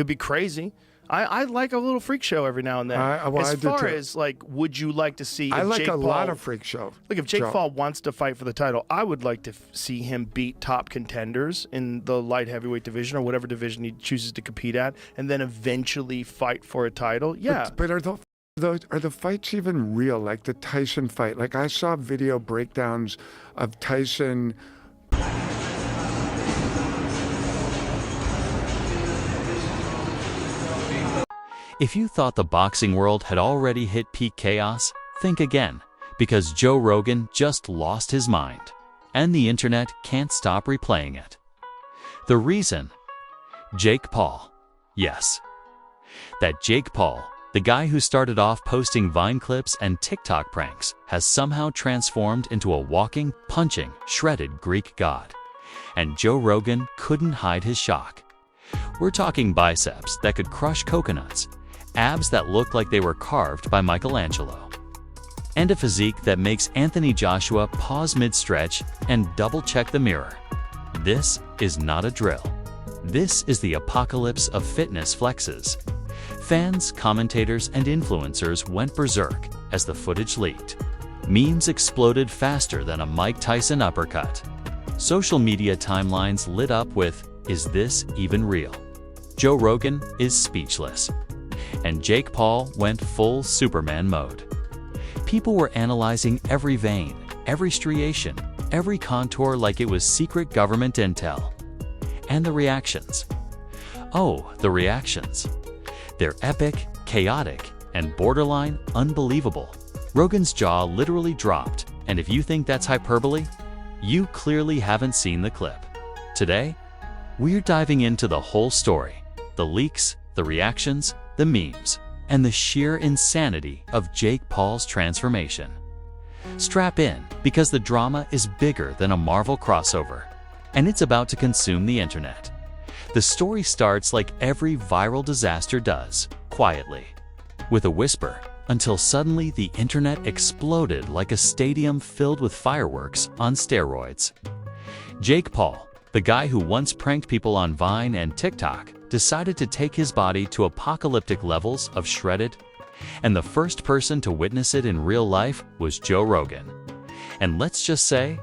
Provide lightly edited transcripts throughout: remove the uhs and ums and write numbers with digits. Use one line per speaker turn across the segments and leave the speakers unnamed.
It'd be crazy. I like a little freak show every now and then. As far as like, would you like to see?
I like
Jake
a
Paul,
lot of freak show.
Like if Jake Paul wants to fight for the title, I would like to see him beat top contenders in the light heavyweight division or whatever division he chooses to compete at, and then eventually fight for a title. Yeah,
but are the fights even real? Like the Tyson fight. Like I saw video breakdowns of Tyson.
If you thought the boxing world had already hit peak chaos, think again, because Joe Rogan just lost his mind, and the internet can't stop replaying it. The reason? Jake Paul. Yes. That Jake Paul, the guy who started off posting Vine clips and TikTok pranks, has somehow transformed into a walking, punching, shredded Greek god. And Joe Rogan couldn't hide his shock. We're talking biceps that could crush coconuts, abs that look like they were carved by Michelangelo, and a physique that makes Anthony Joshua pause mid-stretch and double-check the mirror. This is not a drill. This is the apocalypse of fitness flexes. Fans, commentators, and influencers went berserk as the footage leaked. Memes exploded faster than a Mike Tyson uppercut. Social media timelines lit up with, "Is this even real?" Joe Rogan is speechless. And Jake Paul went full Superman mode. People were analyzing every vein, every striation, every contour like it was secret government intel. And the reactions. Oh, the reactions. They're epic, chaotic, and borderline unbelievable. Rogan's jaw literally dropped, and if you think that's hyperbole, you clearly haven't seen the clip. Today, we're diving into the whole story, the leaks, the reactions, the memes, and the sheer insanity of Jake Paul's transformation. Strap in, because the drama is bigger than a Marvel crossover, and it's about to consume the internet. The story starts like every viral disaster does, quietly, with a whisper, until suddenly the internet exploded like a stadium filled with fireworks on steroids. Jake Paul, the guy who once pranked people on Vine and TikTok, decided to take his body to apocalyptic levels of shredded, and the first person to witness it in real life was Joe Rogan. And let's just say,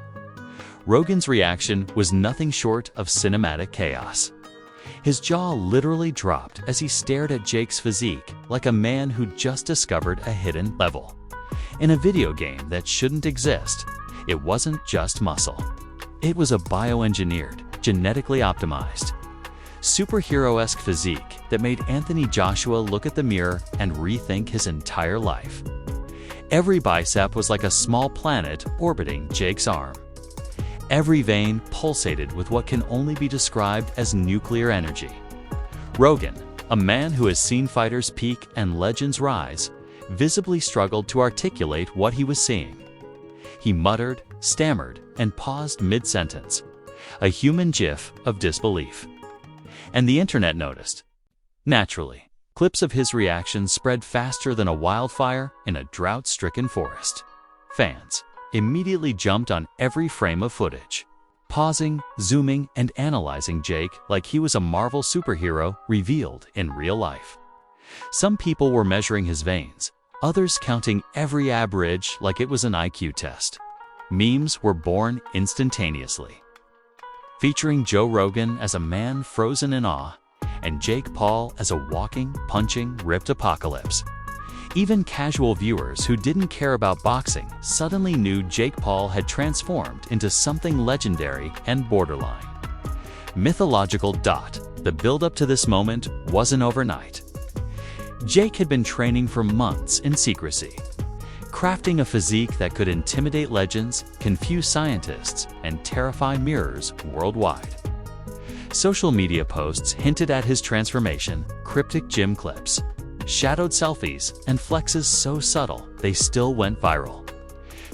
Rogan's reaction was nothing short of cinematic chaos. His jaw literally dropped as he stared at Jake's physique like a man who just discovered a hidden level. In a video game that shouldn't exist, it wasn't just muscle. It was a bioengineered, genetically optimized, superhero-esque physique that made Anthony Joshua look at the mirror and rethink his entire life. Every bicep was like a small planet orbiting Jake's arm. Every vein pulsated with what can only be described as nuclear energy. Rogan, a man who has seen fighters peak and legends rise, visibly struggled to articulate what he was seeing. He muttered, stammered, and paused mid-sentence, a human gif of disbelief. And the internet noticed. Naturally, clips of his reaction spread faster than a wildfire in a drought-stricken forest. Fans immediately jumped on every frame of footage, pausing, zooming, and analyzing Jake like he was a Marvel superhero revealed in real life. Some people were measuring his veins, others counting every ab ridge like it was an IQ test. Memes were born instantaneously, featuring Joe Rogan as a man frozen in awe, and Jake Paul as a walking, punching, ripped apocalypse. Even casual viewers who didn't care about boxing suddenly knew Jake Paul had transformed into something legendary and borderline mythological. The build-up to this moment wasn't overnight. Jake had been training for months in secrecy, crafting a physique that could intimidate legends, confuse scientists, and terrify mirrors worldwide. Social media posts hinted at his transformation, cryptic gym clips, shadowed selfies, and flexes so subtle they still went viral.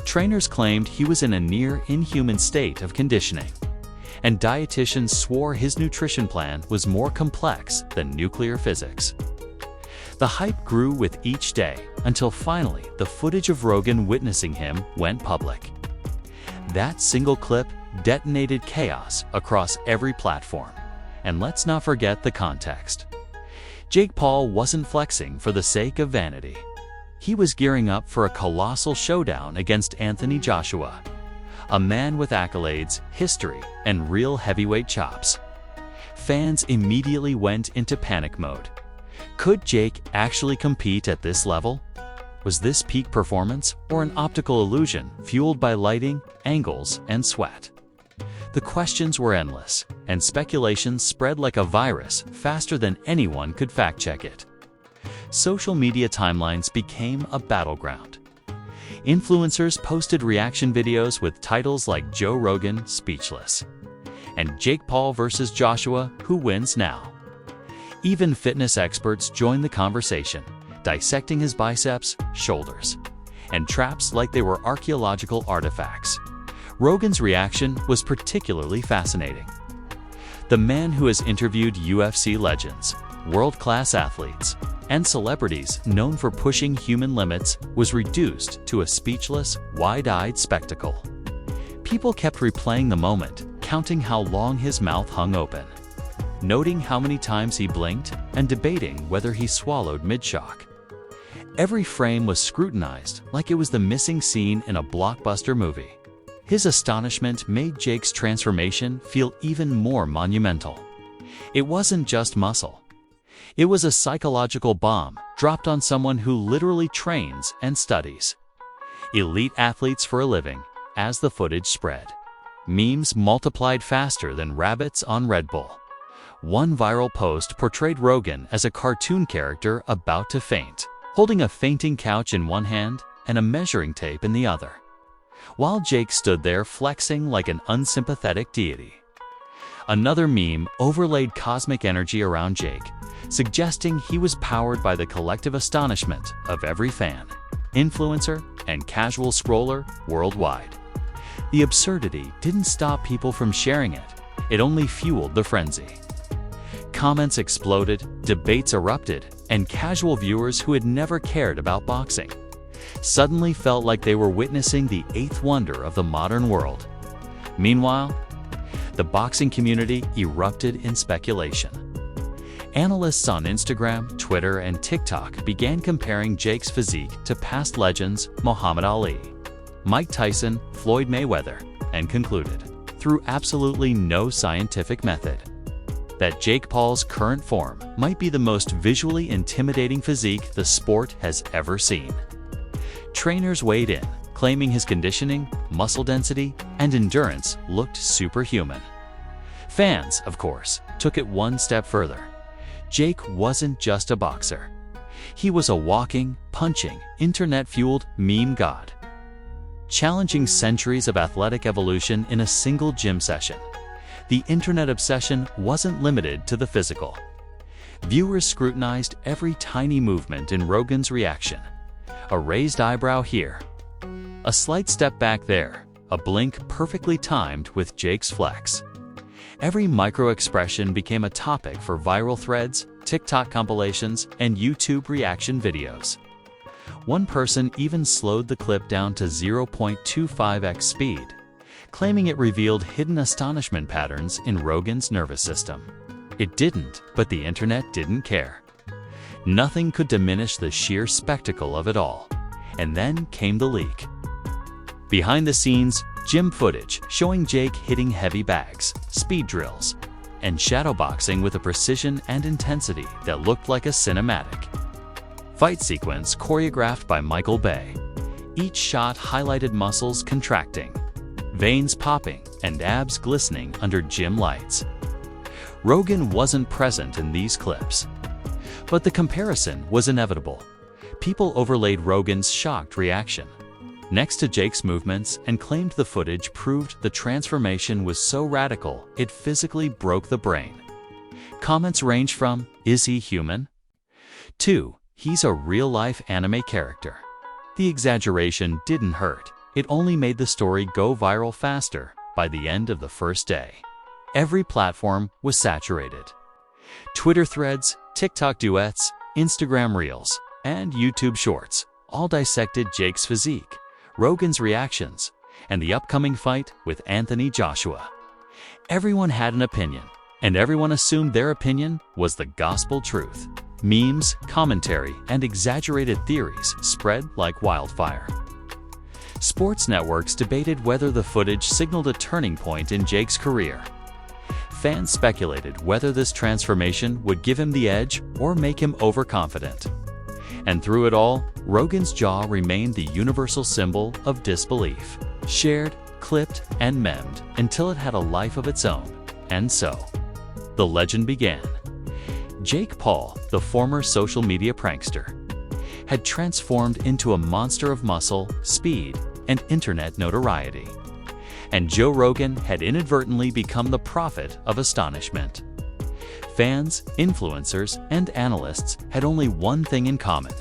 Trainers claimed he was in a near-inhuman state of conditioning, and dietitians swore his nutrition plan was more complex than nuclear physics. The hype grew with each day until finally the footage of Rogan witnessing him went public. That single clip detonated chaos across every platform. And let's not forget the context. Jake Paul wasn't flexing for the sake of vanity. He was gearing up for a colossal showdown against Anthony Joshua, a man with accolades, history, and real heavyweight chops. Fans immediately went into panic mode. Could Jake actually compete at this level? Was this peak performance or an optical illusion fueled by lighting, angles, and sweat? The questions were endless, and speculation spread like a virus faster than anyone could fact-check it. Social media timelines became a battleground. Influencers posted reaction videos with titles like Joe Rogan speechless, and Jake Paul versus Joshua, who wins now? Even fitness experts joined the conversation, dissecting his biceps, shoulders, and traps like they were archaeological artifacts. Rogan's reaction was particularly fascinating. The man who has interviewed UFC legends, world-class athletes, and celebrities known for pushing human limits was reduced to a speechless, wide-eyed spectacle. People kept replaying the moment, counting how long his mouth hung open, noting how many times he blinked, and debating whether he swallowed mid-shock. Every frame was scrutinized like it was the missing scene in a blockbuster movie. His astonishment made Jake's transformation feel even more monumental. It wasn't just muscle. It was a psychological bomb dropped on someone who literally trains and studies. Elite athletes for a living, as the footage spread. Memes multiplied faster than rabbits on Red Bull. One viral post portrayed Rogan as a cartoon character about to faint, holding a fainting couch in one hand and a measuring tape in the other, while Jake stood there flexing like an unsympathetic deity. Another meme overlaid cosmic energy around Jake, suggesting he was powered by the collective astonishment of every fan, influencer, and casual scroller worldwide. The absurdity didn't stop people from sharing it only fueled the frenzy. Comments exploded, debates erupted, and casual viewers who had never cared about boxing suddenly felt like they were witnessing the eighth wonder of the modern world. Meanwhile, the boxing community erupted in speculation. Analysts on Instagram, Twitter, and TikTok began comparing Jake's physique to past legends Muhammad Ali, Mike Tyson, Floyd Mayweather, and concluded, through absolutely no scientific method, that Jake Paul's current form might be the most visually intimidating physique the sport has ever seen. Trainers weighed in, claiming his conditioning, muscle density, and endurance looked superhuman. Fans, of course, took it one step further. Jake wasn't just a boxer. He was a walking, punching, internet-fueled meme god, challenging centuries of athletic evolution in a single gym session. The internet obsession wasn't limited to the physical. Viewers scrutinized every tiny movement in Rogan's reaction. A raised eyebrow here, a slight step back there, a blink perfectly timed with Jake's flex. Every micro-expression became a topic for viral threads, TikTok compilations, and YouTube reaction videos. One person even slowed the clip down to 0.25x speed, claiming it revealed hidden astonishment patterns in Rogan's nervous system. It didn't, but the internet didn't care. Nothing could diminish the sheer spectacle of it all. And then came the leak. Behind the scenes, gym footage showing Jake hitting heavy bags, speed drills, and shadowboxing with a precision and intensity that looked like a cinematic fight sequence choreographed by Michael Bay. Each shot highlighted muscles contracting, veins popping, and abs glistening under gym lights. Rogan wasn't present in these clips, but the comparison was inevitable. People overlaid Rogan's shocked reaction next to Jake's movements and claimed the footage proved the transformation was so radical it physically broke the brain. Comments ranged from, "Is he human?" to, "He's a real-life anime character." The exaggeration didn't hurt. It only made the story go viral faster by the end of the first day. Every platform was saturated. Twitter threads, TikTok duets, Instagram reels, and YouTube shorts all dissected Jake's physique, Rogan's reactions, and the upcoming fight with Anthony Joshua. Everyone had an opinion, and everyone assumed their opinion was the gospel truth. Memes, commentary, and exaggerated theories spread like wildfire. Sports networks debated whether the footage signaled a turning point in Jake's career. Fans speculated whether this transformation would give him the edge or make him overconfident. And through it all, Rogan's jaw remained the universal symbol of disbelief, shared, clipped, and memed until it had a life of its own. And so, the legend began. Jake Paul, the former social media prankster, had transformed into a monster of muscle, speed, and internet notoriety. And Joe Rogan had inadvertently become the prophet of astonishment. Fans, influencers, and analysts had only one thing in common.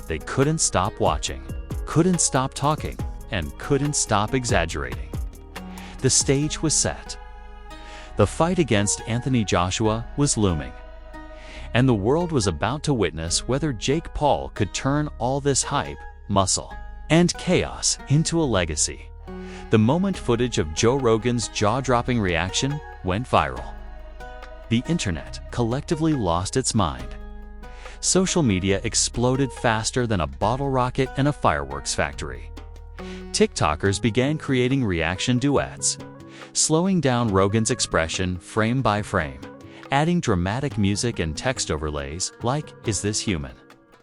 They couldn't stop watching, couldn't stop talking, and couldn't stop exaggerating. The stage was set. The fight against Anthony Joshua was looming. And the world was about to witness whether Jake Paul could turn all this hype, muscle, and chaos into a legacy. The moment footage of Joe Rogan's jaw-dropping reaction went viral. The internet collectively lost its mind. Social media exploded faster than a bottle rocket in a fireworks factory. TikTokers began creating reaction duets, slowing down Rogan's expression frame by frame, adding dramatic music and text overlays like, "Is this human?"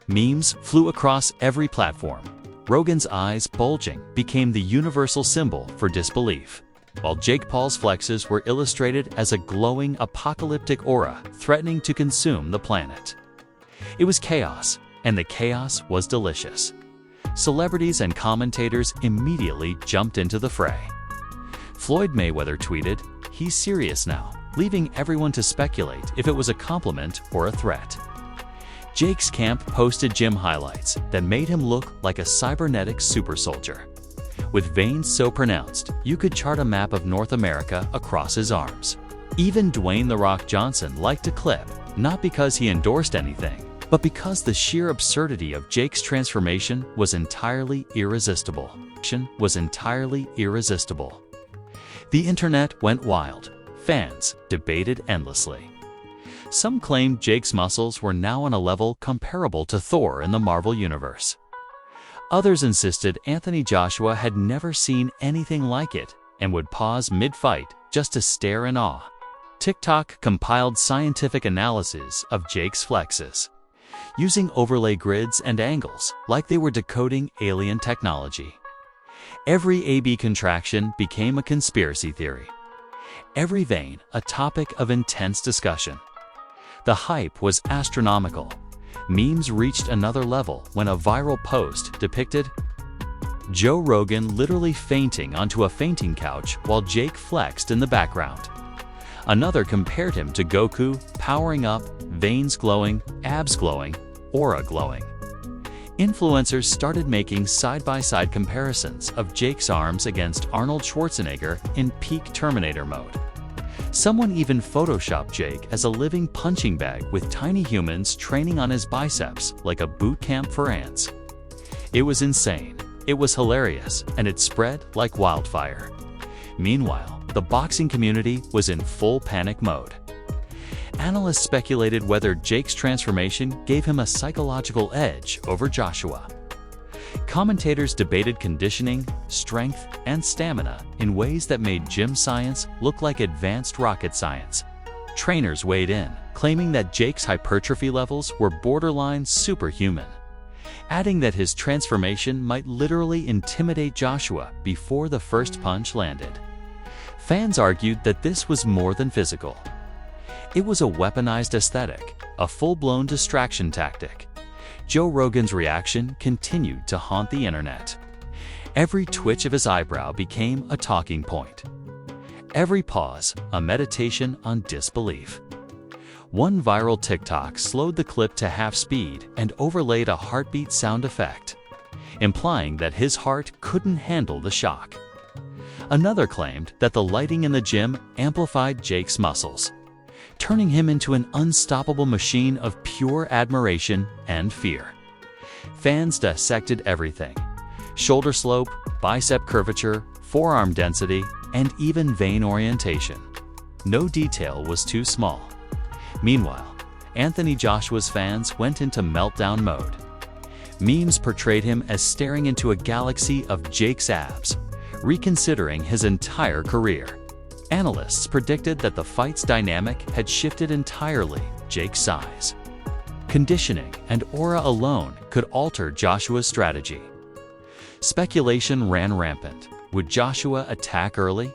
Memes flew across every platform. Rogan's eyes bulging became the universal symbol for disbelief, while Jake Paul's flexes were illustrated as a glowing apocalyptic aura threatening to consume the planet. It was chaos, and the chaos was delicious. Celebrities and commentators immediately jumped into the fray. Floyd Mayweather tweeted, "He's serious now," leaving everyone to speculate if it was a compliment or a threat. Jake's camp posted gym highlights that made him look like a cybernetic super soldier, with veins so pronounced you could chart a map of North America across his arms. Even Dwayne "The Rock" Johnson liked a clip, not because he endorsed anything, but because the sheer absurdity of Jake's transformation was entirely irresistible. The internet went wild. Fans debated endlessly. Some claimed Jake's muscles were now on a level comparable to Thor in the Marvel Universe. Others insisted Anthony Joshua had never seen anything like it and would pause mid-fight just to stare in awe. TikTok compiled scientific analyses of Jake's flexes, using overlay grids and angles like they were decoding alien technology. Every AB contraction became a conspiracy theory. Every vein a topic of intense discussion. The hype was astronomical. Memes reached another level when a viral post depicted Joe Rogan literally fainting onto a fainting couch while Jake flexed in the background. Another compared him to Goku, powering up, veins glowing, abs glowing, aura glowing. Influencers started making side-by-side comparisons of Jake's arms against Arnold Schwarzenegger in peak Terminator mode. Someone even photoshopped Jake as a living punching bag with tiny humans training on his biceps like a boot camp for ants. It was insane, it was hilarious, and it spread like wildfire. Meanwhile, the boxing community was in full panic mode. Analysts speculated whether Jake's transformation gave him a psychological edge over Joshua. Commentators debated conditioning, strength, and stamina in ways that made gym science look like advanced rocket science. Trainers weighed in, claiming that Jake's hypertrophy levels were borderline superhuman, adding that his transformation might literally intimidate Joshua before the first punch landed. Fans argued that this was more than physical. It was a weaponized aesthetic, a full-blown distraction tactic. Joe Rogan's reaction continued to haunt the internet. Every twitch of his eyebrow became a talking point. Every pause, a meditation on disbelief. One viral TikTok slowed the clip to half speed and overlaid a heartbeat sound effect, implying that his heart couldn't handle the shock. Another claimed that the lighting in the gym amplified Jake's muscles, turning him into an unstoppable machine of pure admiration and fear. Fans dissected everything: shoulder slope, bicep curvature, forearm density, and even vein orientation. No detail was too small. Meanwhile, Anthony Joshua's fans went into meltdown mode. Memes portrayed him as staring into a galaxy of Jake's abs, reconsidering his entire career. Analysts predicted that the fight's dynamic had shifted entirely. Jake's size, conditioning, and aura alone could alter Joshua's strategy. Speculation ran rampant. Would Joshua attack early?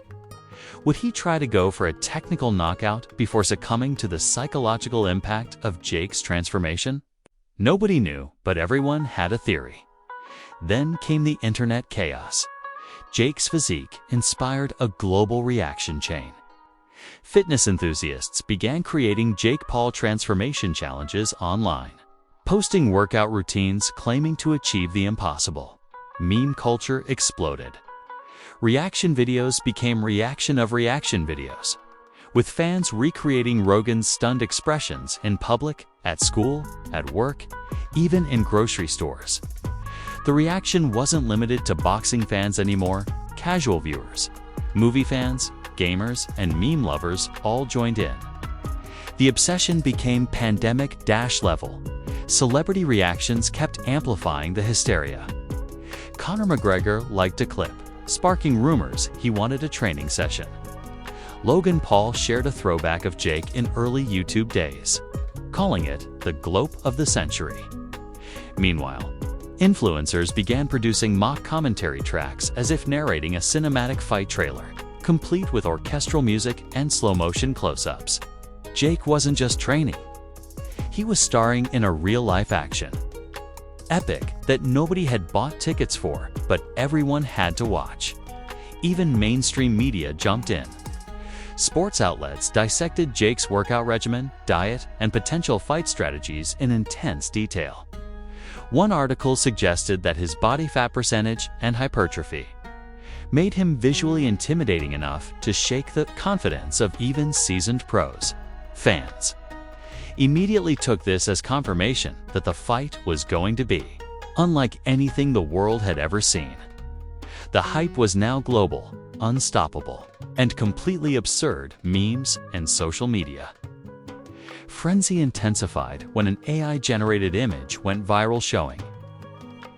Would he try to go for a technical knockout before succumbing to the psychological impact of Jake's transformation? Nobody knew, but everyone had a theory. Then came the internet chaos. Jake's physique inspired a global reaction chain. Fitness enthusiasts began creating Jake Paul transformation challenges online, posting workout routines claiming to achieve the impossible. Meme culture exploded. Reaction videos became reaction of reaction videos, with fans recreating Rogan's stunned expressions in public, at school, at work, even in grocery stores. The reaction wasn't limited to boxing fans anymore. Casual viewers, movie fans, gamers, and meme lovers all joined in. The obsession became pandemic-level. Celebrity reactions kept amplifying the hysteria. Conor McGregor liked a clip, sparking rumors he wanted a training session. Logan Paul shared a throwback of Jake in early YouTube days, calling it the glope of the century. Meanwhile, influencers began producing mock commentary tracks as if narrating a cinematic fight trailer, complete with orchestral music and slow-motion close-ups. Jake wasn't just training. He was starring in a real-life action epic that nobody had bought tickets for, but everyone had to watch. Even mainstream media jumped in. Sports outlets dissected Jake's workout regimen, diet, and potential fight strategies in intense detail. One article suggested that his body fat percentage and hypertrophy made him visually intimidating enough to shake the confidence of even seasoned pros. Fans immediately took this as confirmation that the fight was going to be unlike anything the world had ever seen. The hype was now global, unstoppable, and completely absurd. Memes and social media frenzy intensified when an AI-generated image went viral showing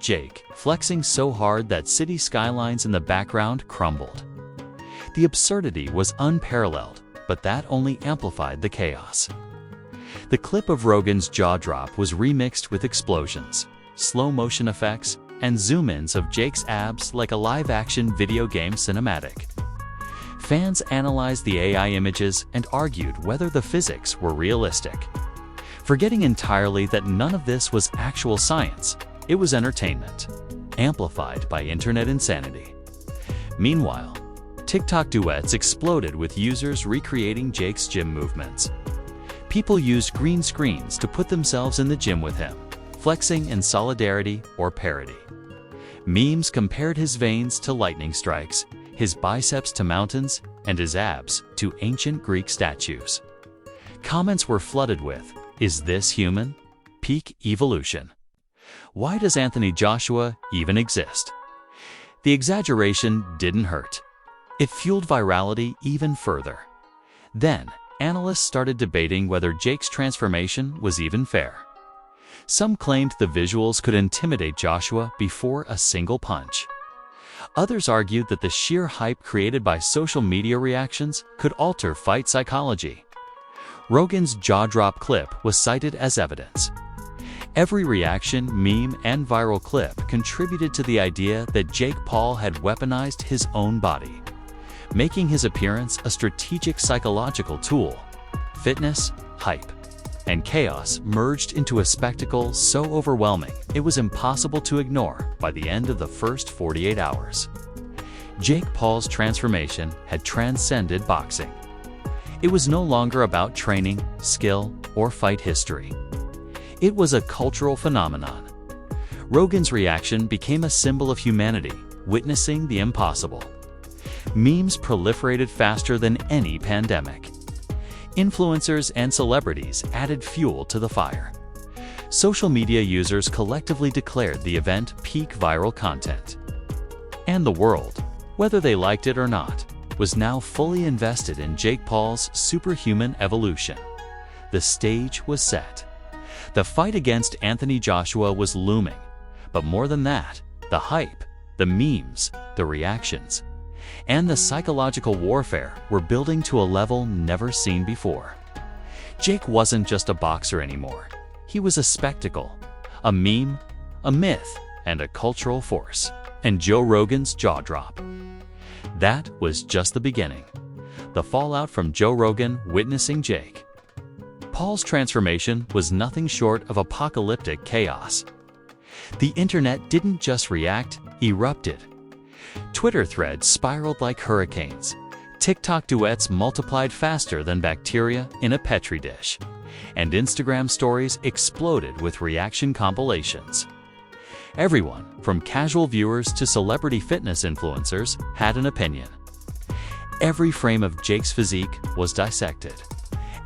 Jake flexing so hard that city skylines in the background crumbled. The absurdity was unparalleled, but that only amplified the chaos. The clip of Rogan's jaw drop was remixed with explosions, slow-motion effects, and zoom-ins of Jake's abs like a live-action video game cinematic. Fans analyzed the AI images and argued whether the physics were realistic, forgetting entirely that none of this was actual science. It was entertainment, amplified by internet insanity. Meanwhile, TikTok duets exploded with users recreating Jake's gym movements. People used green screens to put themselves in the gym with him, flexing in solidarity or parody. Memes compared his veins to lightning strikes, his biceps to mountains, and his abs to ancient Greek statues. Comments were flooded with, "Is this human? Peak evolution. Why does Anthony Joshua even exist?" The exaggeration didn't hurt. It fueled virality even further. Then, analysts started debating whether Jake's transformation was even fair. Some claimed the visuals could intimidate Joshua before a single punch. Others argued that the sheer hype created by social media reactions could alter fight psychology. Rogan's jaw drop clip was cited as evidence. Every reaction, meme, and viral clip contributed to the idea that Jake Paul had weaponized his own body, making his appearance a strategic psychological tool. Fitness, hype, and chaos merged into a spectacle so overwhelming it was impossible to ignore by the end of the first 48 hours. Jake Paul's transformation had transcended boxing. It was no longer about training, skill, or fight history. It was a cultural phenomenon. Rogan's reaction became a symbol of humanity, witnessing the impossible. Memes proliferated faster than any pandemic. Influencers and celebrities added fuel to the fire. Social media users collectively declared the event peak viral content. And the world, whether they liked it or not, was now fully invested in Jake Paul's superhuman evolution. the stage was set. The fight against Anthony Joshua was looming, but more than that, the hype, the memes, the reactions, and the psychological warfare were building to a level never seen before. Jake wasn't just a boxer anymore. He was a spectacle, a meme, a myth, and a cultural force. And Joe Rogan's jaw drop. That was just the beginning. The fallout from Joe Rogan witnessing Jake Paul's transformation was nothing short of apocalyptic chaos. The internet didn't just react, erupted. Twitter threads spiraled like hurricanes. TikTok duets multiplied faster than bacteria in a petri dish. And Instagram stories exploded with reaction compilations. Everyone, from casual viewers to celebrity fitness influencers, had an opinion. Every frame of Jake's physique was dissected.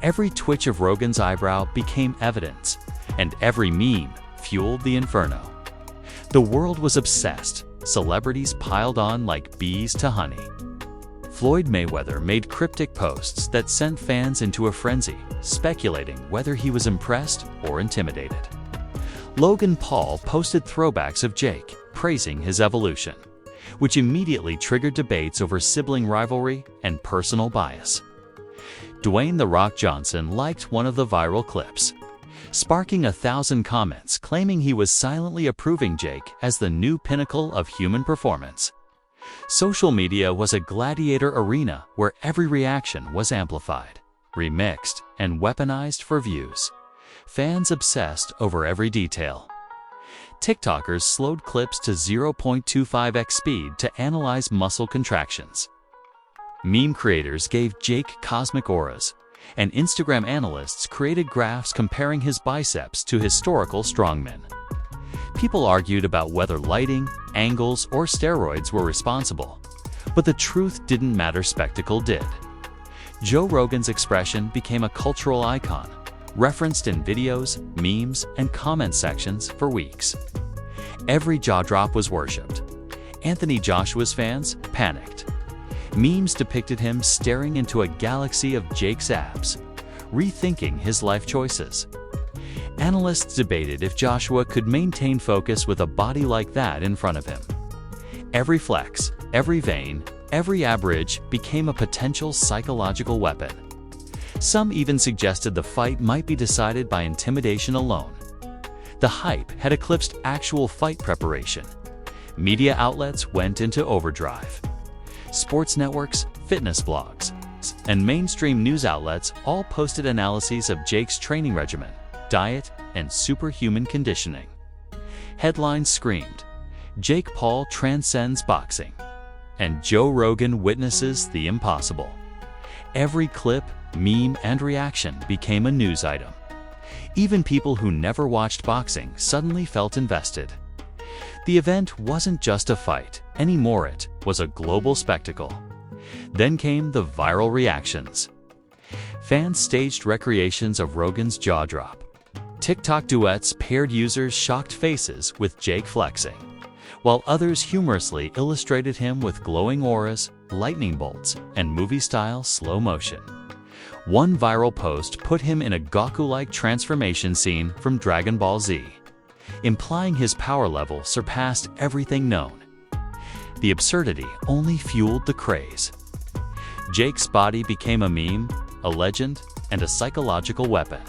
Every twitch of Rogan's eyebrow became evidence, and every meme fueled the inferno. The world was obsessed. Celebrities piled on like bees to honey. Floyd Mayweather made cryptic posts that sent fans into a frenzy, speculating whether he was impressed or intimidated. Logan Paul posted throwbacks of Jake, praising his evolution, which immediately triggered debates over sibling rivalry and personal bias. Dwayne "The Rock" Johnson liked one of the viral clips, sparking 1,000 comments claiming he was silently approving Jake as the new pinnacle of human performance. Social media was a gladiator arena where every reaction was amplified, remixed, and weaponized for views. Fans obsessed over every detail. TikTokers slowed clips to 0.25x speed to analyze muscle contractions. Meme creators gave Jake cosmic auras, and Instagram analysts created graphs comparing his biceps to historical strongmen. People argued about whether lighting, angles, or steroids were responsible, but the truth didn't matter, spectacle did. Joe Rogan's expression became a cultural icon, referenced in videos, memes, and comment sections for weeks. Every jaw drop was worshipped. Anthony Joshua's fans panicked. Memes depicted him staring into a galaxy of Jake's abs, rethinking his life choices. Analysts debated if Joshua could maintain focus with a body like that in front of him. Every flex, every vein, every ab ridge became a potential psychological weapon. Some even suggested the fight might be decided by intimidation alone. The hype had eclipsed actual fight preparation. Media outlets went into overdrive. Sports networks, fitness blogs, and mainstream news outlets all posted analyses of Jake's training regimen, diet, and superhuman conditioning. Headlines screamed, "Jake Paul transcends boxing," and Joe Rogan witnesses the impossible. Every clip, meme, and reaction became a news item. Even people who never watched boxing suddenly felt invested. The event wasn't just a fight anymore, it was a global spectacle. Then came the viral reactions. Fans staged recreations of Rogan's jaw drop. TikTok duets paired users' shocked faces with Jake flexing, while others humorously illustrated him with glowing auras, lightning bolts, and movie-style slow motion. One viral post put him in a Goku-like transformation scene from Dragon Ball Z, implying his power level surpassed everything known. The absurdity only fueled the craze. Jake's body became a meme, a legend, and a psychological weapon.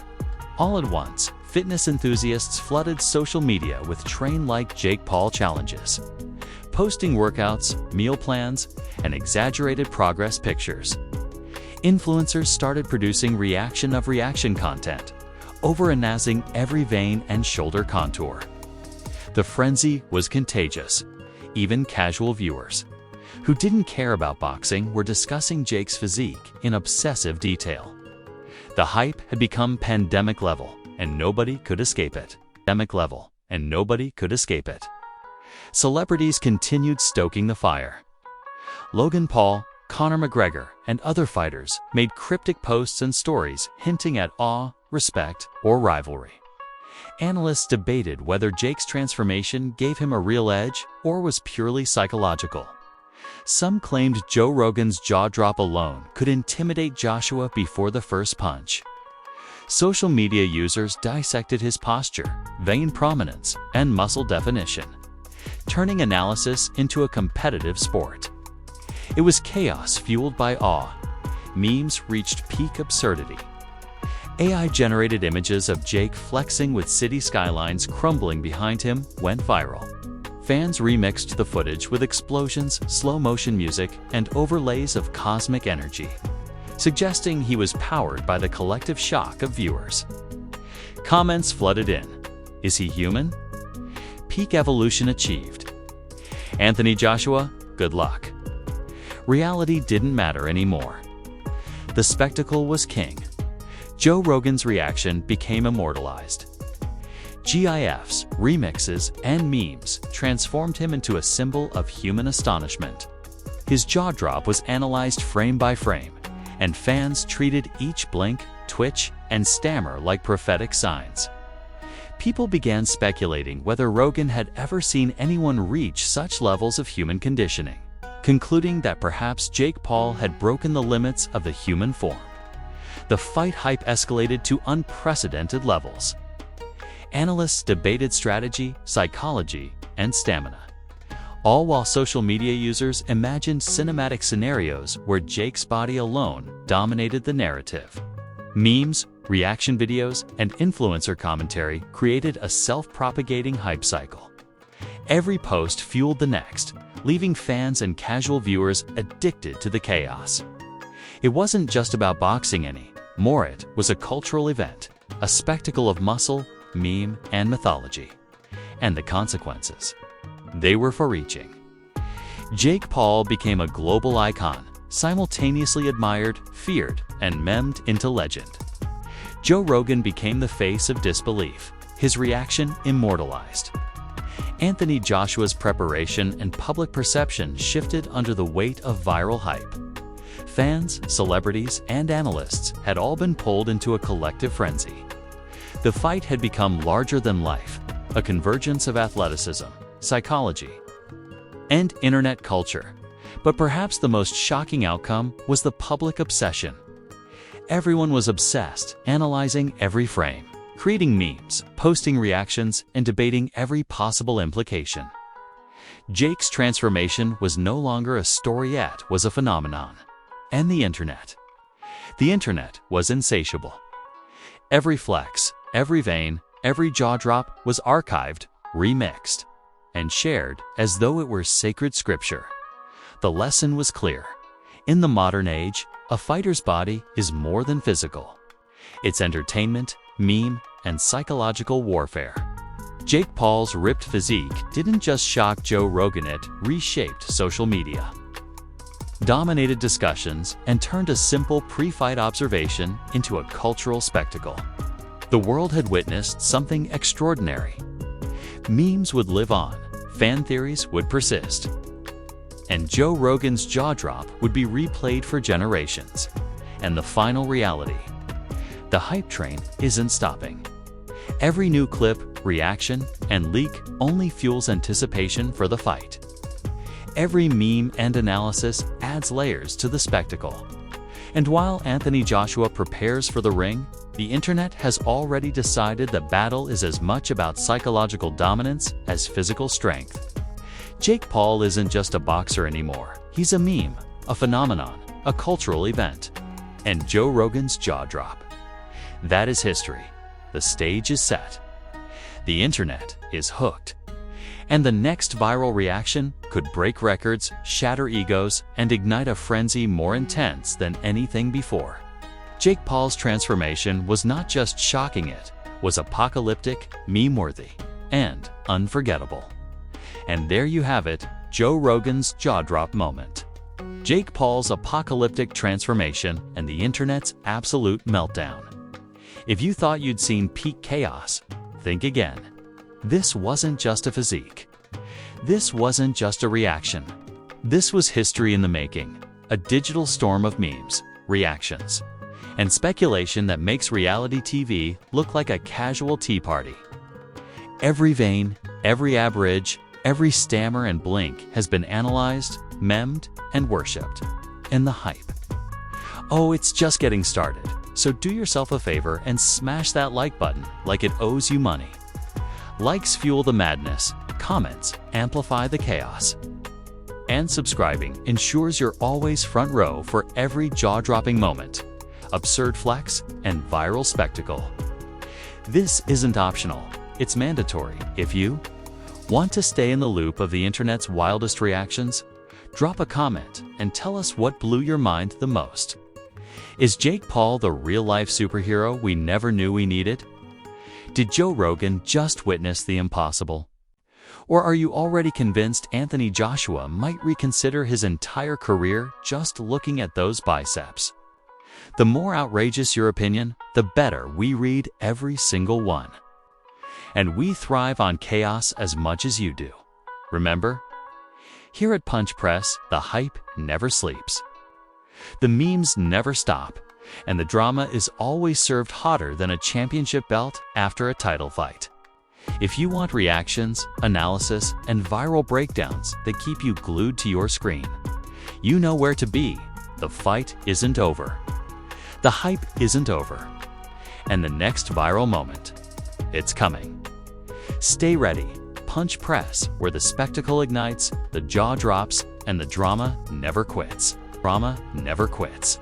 All at once, fitness enthusiasts flooded social media with train-like Jake Paul challenges, posting workouts, meal plans, and exaggerated progress pictures. Influencers started producing reaction of reaction content, over-analyzing every vein and shoulder contour. The frenzy was contagious. Even casual viewers, who didn't care about boxing, were discussing Jake's physique in obsessive detail. The hype had become pandemic level, and nobody could escape it. Celebrities continued stoking the fire. Logan Paul, Conor McGregor, and other fighters made cryptic posts and stories hinting at awe, respect, or rivalry. Analysts debated whether Jake's transformation gave him a real edge or was purely psychological. Some claimed Joe Rogan's jaw drop alone could intimidate Joshua before the first punch. Social media users dissected his posture, vein prominence, and muscle definition, turning analysis into a competitive sport. It was chaos fueled by awe. Memes reached peak absurdity. AI-generated images of Jake flexing with city skylines crumbling behind him went viral. Fans remixed the footage with explosions, slow-motion music, and overlays of cosmic energy, suggesting he was powered by the collective shock of viewers. Comments flooded in. Is he human? Peak evolution achieved. Anthony Joshua, good luck. Reality didn't matter anymore. The spectacle was king. Joe Rogan's reaction became immortalized. GIFs, remixes, and memes transformed him into a symbol of human astonishment. His jaw drop was analyzed frame by frame, and fans treated each blink, twitch, and stammer like prophetic signs. People began speculating whether Rogan had ever seen anyone reach such levels of human conditioning, concluding that perhaps Jake Paul had broken the limits of the human form. The fight hype escalated to unprecedented levels. Analysts debated strategy, psychology, and stamina, all while social media users imagined cinematic scenarios where Jake's body alone dominated the narrative. Memes, reaction videos, and influencer commentary created a self-propagating hype cycle. Every post fueled the next, leaving fans and casual viewers addicted to the chaos. It wasn't just about boxing anymore, it was a cultural event, a spectacle of muscle, meme, and mythology. And the consequences? They were far-reaching. Jake Paul became a global icon, simultaneously admired, feared, and memed into legend. Joe Rogan became the face of disbelief, his reaction immortalized. Anthony Joshua's preparation and public perception shifted under the weight of viral hype. Fans, celebrities, and analysts had all been pulled into a collective frenzy. The fight had become larger than life, a convergence of athleticism, psychology, and internet culture. But perhaps the most shocking outcome was the public obsession. Everyone was obsessed, analyzing every frame, creating memes, posting reactions, and debating every possible implication. Jake's transformation was no longer a storyette, it was a phenomenon. And the internet. The internet was insatiable. Every flex, every vein, every jaw drop was archived, remixed, and shared as though it were sacred scripture. The lesson was clear. In the modern age, a fighter's body is more than physical. It's entertainment, meme, and psychological warfare. Jake Paul's ripped physique didn't just shock Joe Rogan, it reshaped social media, dominated discussions, and turned a simple pre-fight observation into a cultural spectacle. The world had witnessed something extraordinary. Memes would live on, fan theories would persist, and Joe Rogan's jaw drop would be replayed for generations. And the final reality: the hype train isn't stopping. Every new clip, reaction, and leak only fuels anticipation for the fight. Every meme and analysis adds layers to the spectacle. And while Anthony Joshua prepares for the ring, the internet has already decided the battle is as much about psychological dominance as physical strength. Jake Paul isn't just a boxer anymore. He's a meme, a phenomenon, a cultural event. And Joe Rogan's jaw drop. That is history. The stage is set. The internet is hooked. And the next viral reaction could break records, shatter egos, and ignite a frenzy more intense than anything before. Jake Paul's transformation was not just shocking, it was apocalyptic, meme-worthy, and unforgettable. And there you have it, Joe Rogan's jaw drop moment. Jake Paul's apocalyptic transformation and the internet's absolute meltdown. If you thought you'd seen peak chaos, think again. This wasn't just a physique. This wasn't just a reaction. This was history in the making, a digital storm of memes, reactions, and speculation that makes reality TV look like a casual tea party. Every vein, every abridge, every stammer and blink has been analyzed, memed, and worshipped. And the hype. Oh, it's just getting started. So do yourself a favor and smash that like button like it owes you money. Likes fuel the madness, comments amplify the chaos. And subscribing ensures you're always front row for every jaw-dropping moment, absurd flex, and viral spectacle. This isn't optional, it's mandatory. If you want to stay in the loop of the internet's wildest reactions, drop a comment and tell us what blew your mind the most. Is Jake Paul the real-life superhero we never knew we needed? Did Joe Rogan just witness the impossible? Or are you already convinced Anthony Joshua might reconsider his entire career just looking at those biceps? The more outrageous your opinion, the better we read every single one. And we thrive on chaos as much as you do. Remember? Here at Punch Press, the hype never sleeps. The memes never stop, and the drama is always served hotter than a championship belt after a title fight. If you want reactions, analysis, and viral breakdowns that keep you glued to your screen, you know where to be. The fight isn't over. The hype isn't over. And the next viral moment, it's coming. Stay ready. Punch Press, where the spectacle ignites, the jaw drops, and the drama never quits. Drama never quits.